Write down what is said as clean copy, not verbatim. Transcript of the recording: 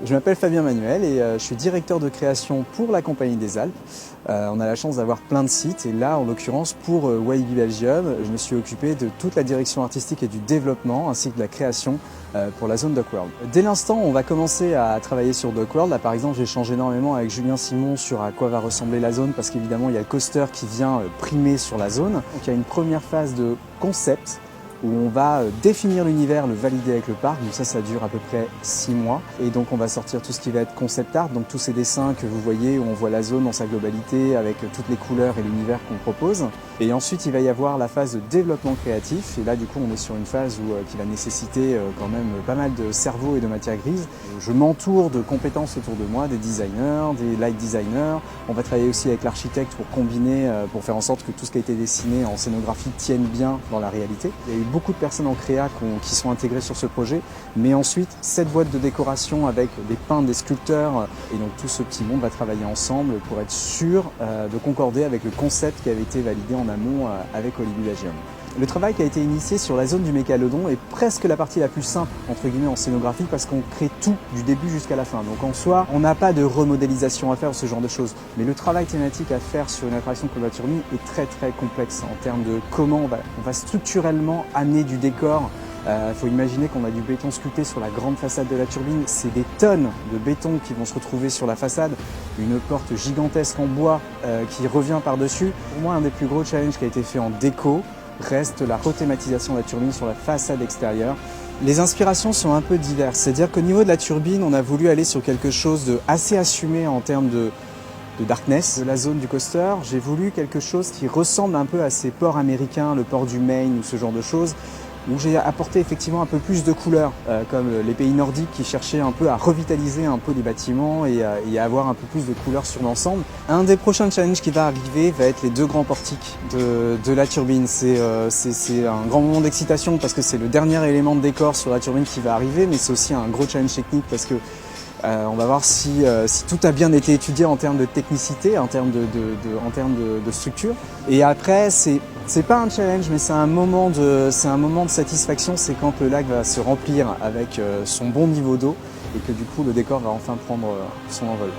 Je m'appelle Fabien Manuel et je suis directeur de création pour la Compagnie des Alpes. On a la chance d'avoir plein de sites et là, en l'occurrence, pour Walibi Belgium, je me suis occupé de toute la direction artistique et du développement ainsi que de la création pour la zone DocWorld. Dès l'instant, on va commencer à travailler sur DocWorld. Là, par exemple, j'échange énormément avec Julien Simon sur à quoi va ressembler la zone parce qu'évidemment, il y a le coaster qui vient primer sur la zone. Donc, il y a une première phase de concept où on va définir l'univers, le valider avec le parc. Donc ça dure à peu près 6 mois. Et donc on va sortir tout ce qui va être concept art, donc tous ces dessins que vous voyez où on voit la zone dans sa globalité avec toutes les couleurs et l'univers qu'on propose. Et ensuite il va y avoir la phase de développement créatif. Et là du coup on est sur une phase qui va nécessiter quand même pas mal de cerveau et de matière grise. Je m'entoure de compétences autour de moi, des designers, des light designers. On va travailler aussi avec l'architecte pour combiner, pour faire en sorte que tout ce qui a été dessiné en scénographie tienne bien dans la réalité. Il y a eu beaucoup de personnes en créa qui sont intégrées sur ce projet, mais ensuite cette boîte de décoration avec des peintres, des sculpteurs, et donc tout ce petit monde va travailler ensemble pour être sûr de concorder avec le concept qui avait été validé en amont avec Walibi Belgium. Le travail qui a été initié sur la zone du Mégalodon est presque la partie la plus simple entre guillemets en scénographie parce qu'on crée tout du début jusqu'à la fin. Donc en soi, on n'a pas de remodélisation à faire, ce genre de choses. Mais le travail thématique à faire sur une attraction comme la Turbine est très complexe en termes de comment on va structurellement amener du décor. Faut imaginer qu'on a du béton sculpté sur la grande façade de la Turbine. C'est des tonnes de béton qui vont se retrouver sur la façade. Une porte gigantesque en bois qui revient par-dessus. Pour moi, un des plus gros challenges qui a été fait en déco reste la rethématisation de la turbine sur la façade extérieure. Les inspirations sont un peu diverses, c'est-à-dire qu'au niveau de la turbine, on a voulu aller sur quelque chose de assez assumé en termes de darkness. De la zone du coaster, j'ai voulu quelque chose qui ressemble un peu à ces ports américains, le port du Maine ou ce genre de choses, où j'ai apporté effectivement un peu plus de couleurs, comme les pays nordiques qui cherchaient un peu à revitaliser un peu les bâtiments et à avoir un peu plus de couleurs sur l'ensemble. Un des prochains challenges qui va arriver va être les 2 grands portiques de la turbine. C'est un grand moment d'excitation parce que c'est le dernier élément de décor sur la turbine qui va arriver, mais c'est aussi un gros challenge technique parce que on va voir si tout a bien été étudié en termes de technicité, en termes de structure. Et après, c'est pas un challenge, mais c'est un moment de satisfaction. C'est quand le lac va se remplir avec son bon niveau d'eau et que du coup le décor va enfin prendre son envol.